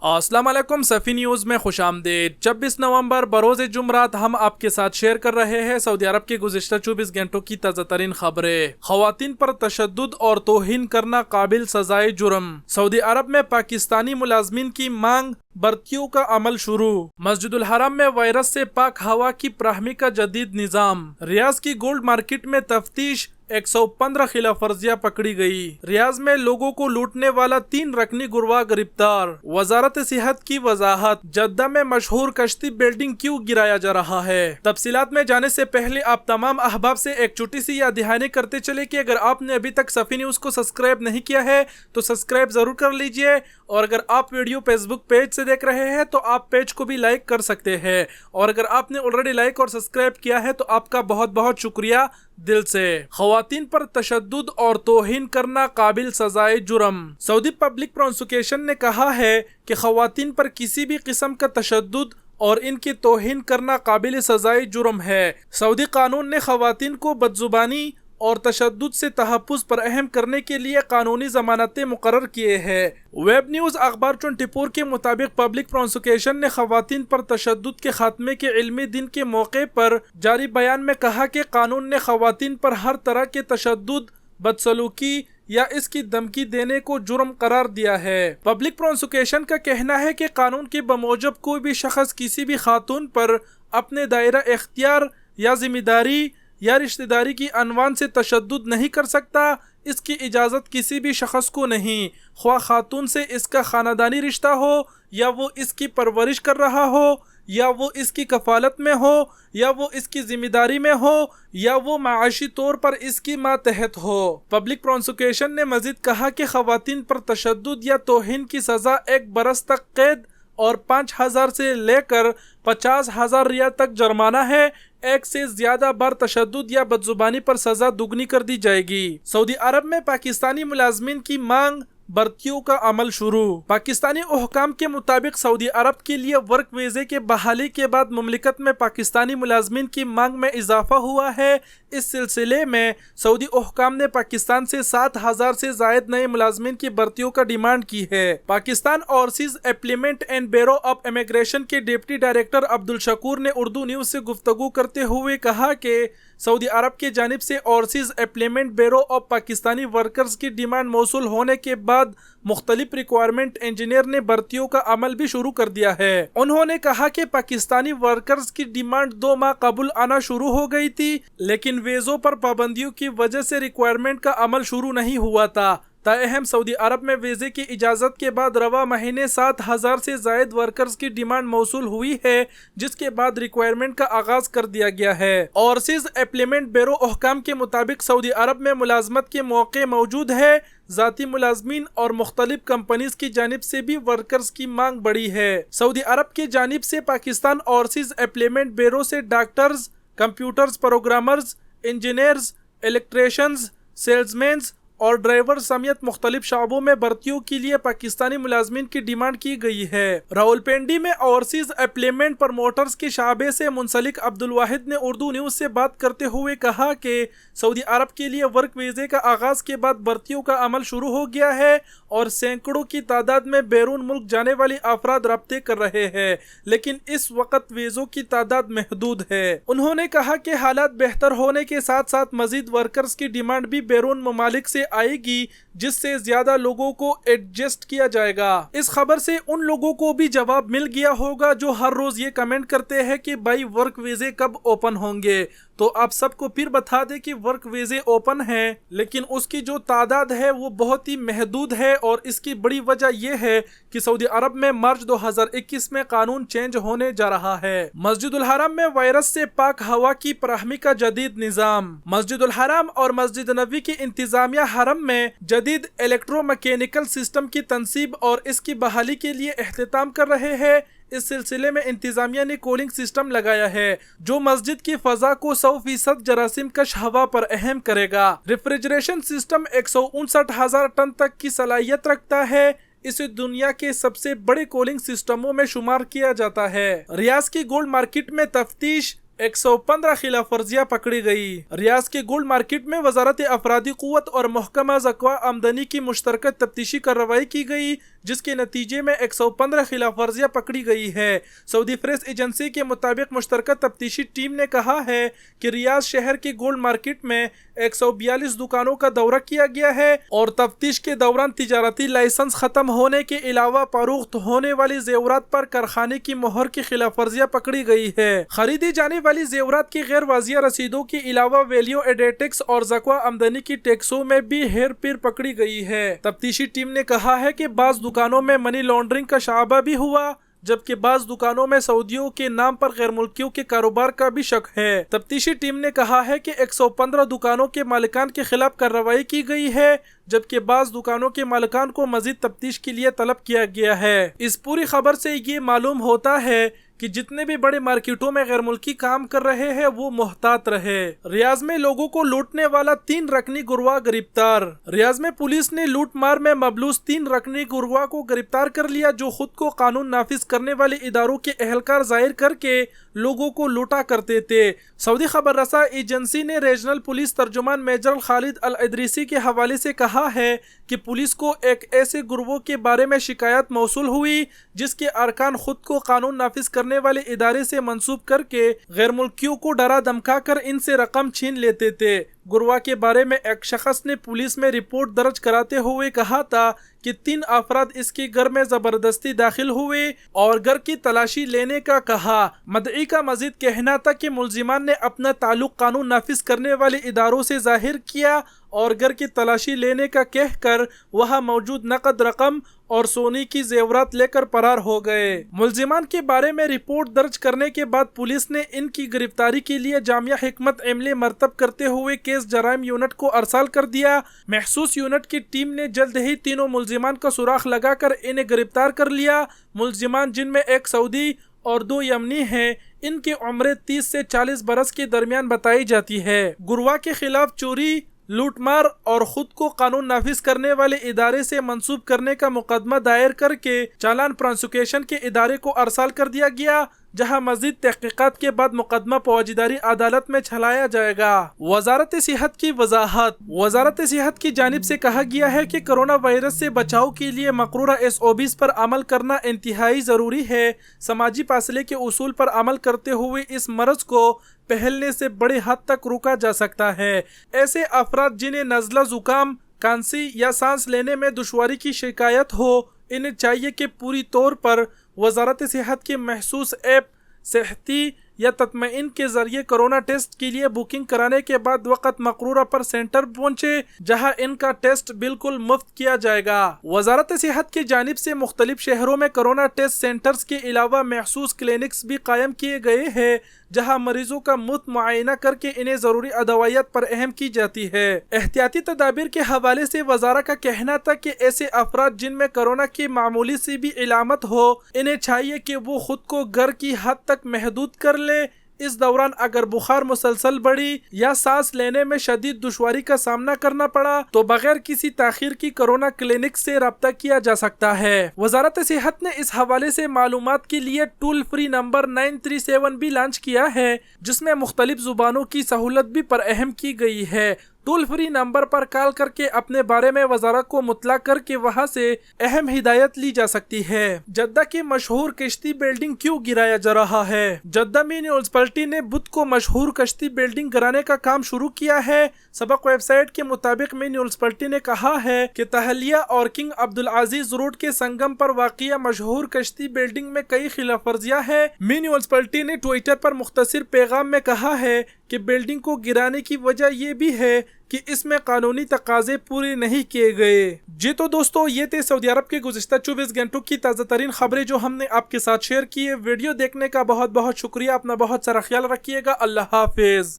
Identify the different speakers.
Speaker 1: अस्सलाम वालेकुम सफ़ी न्यूज़ में खुश आमदीद। 26 नवंबर बरोज़ जुमरात हम आपके साथ शेयर कर रहे हैं सऊदी अरब के गुज़िश्ता 24 घंटों की ताज़ा तरीन खबरें। ख़वातीन पर तशद्दुद और तौहीन करना काबिल सज़ाए जुर्म। सऊदी अरब में पाकिस्तानी मुलाज़मीन की मांग, भर्तियों का अमल शुरू। मस्जिदुल हरम में वायरस से पाक हवा की फराहमी का जदीद निज़ाम। रियाज की गोल्ड मार्केट में तफ्तीश, 115 खिलाफ वर्जियां पकड़ी गई। रियाज में लोगों को लूटने वाला 3 रकनी गुरवा गिरफ्तार। वजारत सेहत की वजाहत, जद्दा में मशहूर कश्ती बिल्डिंग क्यों गिराया जा रहा है। तफसीलात में जाने से पहले आप तमाम अहबाब से एक छोटी सी याद दहानी करते चले कि अगर आपने अभी तक सफ़ी न्यूज़ को सब्सक्राइब नहीं किया है तो सब्सक्राइब जरूर कर लीजिए, और अगर आप वीडियो फेसबुक पेज से देख रहे हैं तो आप पेज को भी लाइक कर सकते हैं, और अगर आपने ऑलरेडी लाइक और सब्सक्राइब किया है तो आपका बहुत बहुत शुक्रिया दिल से। ख़वातीन पर तशद्दुद और तौहीन करना काबिल सजाए जुर्म। सऊदी पब्लिक प्रोसिक्यूशन ने कहा है कि ख़वातीन पर किसी भी किस्म का तशद्दुद और इनकी तौहीन करना काबिल सजाए जुर्म है। सऊदी कानून ने ख़वातीन को बदजुबानी और तशद्दुद से तहफ़्फ़ुज़ फराहम करने के लिए कानूनी ज़मानतें मुकर्रर किए हैं। वेब न्यूज़ अखबार 24 के मुताबिक पब्लिक प्रोसिक्यूशन ने ख़वातीन पर तशद्दुद के खात्मे के इल्मी दिन के मौके पर जारी बयान में कहा कि कानून ने ख़वातीन पर हर तरह के तशद्दुद, बदसलूकी या इसकी धमकी देने को जुर्म करार दिया है। पब्लिक प्रोसिक्यूशन का कहना है कि कानून के बमूजब कोई भी शख्स किसी भी खातून पर अपने दायरा इख्तियार या जिम्मेदारी या रिश्तेदारी की अनवान से तशद्दुद नहीं कर सकता। इसकी इजाज़त किसी भी शख्स को नहीं, ख्वाह खातून से इसका ख़ानदानी रिश्ता हो, या वो इसकी परवरिश कर रहा हो, या वो इसकी कफ़ालत में हो, या वो इसकी ज़िम्मेदारी में हो, या वो माशी तौर पर इसकी मातहत हो। पब्लिक प्रोसिक्यूशन ने मज़ीद कहा कि ख़वातीन पर तशद्दुद या तौहीन की सज़ा 1 बरस तक कैद और 5,000 से लेकर 50,000 रियाल तक जुर्माना है। 1 से ज्यादा बार तशद्दुद या बदजुबानी पर सजा दुगनी कर दी जाएगी। सऊदी अरब में पाकिस्तानी मुलाजमीन की मांग, भर्तियों का अमल शुरू। पाकिस्तानी हुक्काम के मुताबिक सऊदी अरब के लिए वर्क वीज़े के बहाली के बाद मुमलिकत में पाकिस्तानी मुलाजमीन की मांग में इजाफा हुआ है। इस सिलसिले में सऊदी हुक्काम ने पाकिस्तान से 7,000 से जायद नए मुलाजमीन की भर्तियों का डिमांड की है। Pakistan overseas employment and bureau of immigration के डिप्टी डायरेक्टर अब्दुल शकूर ने उर्दू न्यूज़ से गुफ्तगू करते हुए कहा कि सऊदी अरब की जानिब से overseas employment bureau of Pakistani workers की डिमांड मौसूल होने के बाद मुख्तलिफ रिक्वायरमेंट इंजीनियर ने भर्तियों का अमल भी शुरू कर दिया है। उन्होंने कहा कि पाकिस्तानी वर्कर्स की डिमांड 2 माह कबल आना शुरू हो गई थी, लेकिन वीज़ों पर पाबंदियों की वजह से रिक्वायरमेंट का अमल शुरू नहीं हुआ था। ताहम सऊदी अरब में वीज़े की इजाज़त के बाद रवा महीने 7,000 से जायद वर्कर्स की डिमांड मौसूल हुई है, जिसके बाद रिक्वायरमेंट का आगाज कर दिया गया है। ओवरसीज एम्प्लॉयमेंट ब्यूरो हुक्काम के मुताबिक सऊदी अरब में मुलाजमत के मौके मौजूद है। ज़ाती मुलाजमीन और मुख्तलिफ कंपनीज की जानिब से भी वर्कर्स की मांग बढ़ी है। सऊदी अरब की जानिब से पाकिस्तान ओवरसीज एम्प्लॉयमेंट ब्यूरो से doctors, computers programmers, engineers, electricians, salesman और ड्राइवर समेत मुख्तलिफ शाबों में भर्तियों के लिए पाकिस्तानी मुलाजमीन की डिमांड की गई है। रावलपिंडी में ओवरसीज एम्प्लॉयमेंट प्रमोटर्स के शाबे से मुंसलिक अब्दुल वाहिद ने उर्दू न्यूज़ से बात करते हुए कहा कि सऊदी अरब के लिए वर्क वीज़े का आगाज के बाद भर्तियों का अमल शुरू हो गया है और सैकड़ों की तादाद में बैरून मुल्क जाने वाली अफराद रब्ते कर रहे हैं, लेकिन इस वक्त वीज़ों की तादाद महदूद है। उन्होंने कहा कि हालात बेहतर होने के साथ साथ मजीद वर्कर्स की डिमांड भी बैरून ममालिक से आएगी, जिससे ज्यादा लोगों को एडजस्ट किया जाएगा। इस खबर से उन लोगों को भी जवाब मिल गया होगा जो हर रोज ये कमेंट करते हैं कि भाई वर्क वीज़े कब ओपन होंगे। तो आप सबको फिर बता दें कि वर्क वीज़े ओपन है, लेकिन उसकी जो तादाद है वो बहुत ही महदूद है, और इसकी बड़ी वजह यह है कि सऊदी अरब में मार्च 2021 में कानून चेंज होने जा रहा है। मस्जिदुल हरम में वायरस से पाक हवा की फराहमी का जदीद निज़ाम। मस्जिदुल हरम और मस्जिद नबी की इंतजामिया हरम में जदीद इलेक्ट्रोमैकेनिकल सिस्टम की तनसीब और इसकी बहाली के लिए एहतमाम कर रहे हैं। इस सिलसिले में इंतजामिया ने कूलिंग सिस्टम लगाया है जो मस्जिद की फजा को 100% जरासीम कश हवा पर अहम करेगा। रेफ्रिजरेशन सिस्टम 159,000 टन तक की सलाहियत रखता है। इसे दुनिया के सबसे बड़े कूलिंग सिस्टमों में शुमार किया जाता है। रियाज की गोल्ड मार्केट में तफ्तीश, 115 खिलाफ वर्जियां पकड़ी गई। रियाज के गोल्ड मार्केट में वजारत अफरादी कुव्वत और महकमा ज़कात आमदनी की मुश्तरका तफ्तीशी कार्रवाई की गई, जिस के नतीजे में 115 खिलाफ वर्जियां पकड़ी गई है। सऊदी प्रेस एजेंसी के मुताबिक मुश्तरका तफ्तीशी टीम ने कहा है कि रियाद शहर की गोल्ड मार्केट में 142 दुकानों का दौरा किया गया है और तफ्तीश के दौरान तिजारती लाइसेंस खत्म होने के अलावा फरोख्त होने वाली जेवरात पर कारखाने की मोहर की खिलाफ वर्जियां पकड़ी गई है। खरीदी जाने वाली जेवरात की गैर वाजिया रसीदों के अलावा वैल्यू एडेड टैक्स और ज़क्वा आमदनी की टैक्सों में भी हेर फेर पकड़ी गई है। तफ्तीशी टीम ने कहा है कि बाज़ दुकानों में मनी लॉन्ड्रिंग का शाबा भी हुआ, जबकि बाज़ दुकानों में सऊदियों के नाम पर गैर मुल्कियों के कारोबार का भी शक है। तफ्तीशी टीम ने कहा है कि 115 दुकानों के मालिकान के खिलाफ कार्रवाई की गई है, जबकि बाज़ दुकानों के मालिकान को मजीद तफ्तीश के लिए तलब किया गया है। इस पूरी खबर से ये मालूम होता है कि जितने भी बड़े मार्केटों में गैर मुल्की काम कर रहे हैं वो मोहतात रहे। रियाज में लोगों को लूटने वाला 3 रकनी गुरवा गिरफ्तार। रियाज में पुलिस ने लूट मार में मबलूस 3 रकनी गुरवा को गिरफ्तार कर लिया, जो खुद को कानून नाफिज करने वाले इदारों के एहलकार जाहिर करके लोगों को लूटा करते थे। सऊदी खबर रसा एजेंसी ने रीजनल पुलिस तर्जुमान मेजर खालिद अल इदरीसी के हवाले से कहा है कि पुलिस को एक ऐसे गुरवों के बारे में शिकायत मौसूल हुई जिसके अरकान खुद को कानून नाफिज करने वाले इदारे से मंसूब करके गैर मुल्कियों को डरा धमका कर इनसे रकम छीन लेते थे। गुरवा के बारे में एक शख्स ने पुलिस में रिपोर्ट दर्ज कराते हुए कहा था कि 3 अफराद इसके घर में जबरदस्ती दाखिल हुए और घर की तलाशी लेने का कहा। मदई का मजीद कहना था कि मुलजिमान ने अपना ताल्लुक कानून नाफिज करने वाले इदारों से जाहिर किया और घर की तलाशी लेने का कहकर वहां मौजूद नकद रकम और सोने की जेवरात लेकर फरार हो गए। मुलजिमान के बारे में रिपोर्ट दर्ज करने के बाद पुलिस ने इनकी गिरफ्तारी के लिए जामिया हिकमत अमले मरतब करते हुए केस जराइम यूनिट को अरसाल कर दिया। महसूस यूनिट की टीम ने जल्द ही तीनों मुलजिमान का सुराख लगाकर इन्हें गिरफ्तार कर लिया। मुलजिमान जिनमें एक सऊदी और 2 यमनी हैं, इनकी उम्र 30 से 40 बरस के दरमियान बताई जाती है। गुरवा के खिलाफ चोरी, लूटमार और खुद को कानून नाफिज करने वाले इदारे से मंसूब करने का मुकदमा दायर करके चालान प्रोसिक्यूशन के इदारे को अरसाल कर दिया गया, जहां मजीद तहकीकात के बाद मुकदमा फौजदारी अदालत में चलाया जाएगा। वजारत सेहत की वजाहत। वजारत सेहत की जानिब से कहा गया है कि कोरोना वायरस से बचाव के लिए मकरूरा SOPs पर अमल करना इंतहाई ज़रूरी है। समाजी फासले के उसूल पर अमल करते हुए इस मर्ज को फैलने से बड़े हद तक रोका जा सकता है। ऐसे अफराद जिन्हें नज़ला, जुकाम, खांसी या सांस लेने में दुश्वारी की शिकायत हो, इन्हें चाहिए कि पूरी तौर पर वजारत सेहत के महसूस ऐप सेहती या तत्मईन के जरिए कोरोना टेस्ट के लिए बुकिंग कराने के बाद वक़्त मकरूरा पर सेंटर पहुंचे, जहां इनका टेस्ट बिल्कुल मुफ्त किया जाएगा। वजारत सेहत की जानिब से मुख्तलिफ शहरों में कोरोना टेस्ट सेंटर्स के अलावा महसूस क्लिनिक्स भी कायम किए गए हैं, जहां मरीजों का मुफ्त मुआयना करके इन्हें ज़रूरी अदवायात पर अहम की जाती है। एहतियाती तदाबीर के हवाले से वजारा का कहना था कि ऐसे अफराद जिनमें कोरोना की मामूली सी भी इलामत हो, इन्हें चाहिए कि वो खुद को घर की हद तक महदूद कर ले। इस दौरान अगर बुखार मुसलसल बढ़ी या सांस लेने में शदीद दुश्वारी का सामना करना पड़ा तो बगैर किसी ताखीर की कोरोना क्लिनिक से रब्ता किया जा सकता है। वजारत सेहत ने इस हवाले से मालूमात के लिए टोल फ्री नंबर 937 भी लॉन्च किया है, जिसमें मुख्तलिफ जुबानों की सहूलत भी पर अहम की गई है। टोल फ्री नंबर पर कॉल करके अपने बारे में वजारत को मुतला करके वहां से अहम हिदायत ली जा सकती है। जद्दा की मशहूर कश्ती बिल्डिंग क्यों गिराया जा रहा है? जद्दा म्यूनिसिपैलिटी ने बुध को मशहूर कश्ती बिल्डिंग गिराने का काम शुरू किया है। सबक वेबसाइट के मुताबिक म्यूनिसिपैलिटी ने कहा है कि तहलिया और किंग अब्दुल अजीज रोड के संगम पर वाक़िया मशहूर कश्ती बिल्डिंग में कई खिलाफ वर्जियां है। म्यूनिसिपैलिटी ने ट्विटर पर मुख्तसर पैगाम में कहा है कि बिल्डिंग को गिराने की वजह ये भी है कि इसमें कानूनी तकाजे पूरे नहीं किए गए। जी तो दोस्तों, ये थे सऊदी अरब के गुज़िश्ता 24 घंटों की ताज़ा तरीन खबरें जो हमने आपके साथ शेयर की है। वीडियो देखने का बहुत बहुत शुक्रिया। अपना बहुत सारा ख्याल रखिएगा। अल्लाह हाफिज।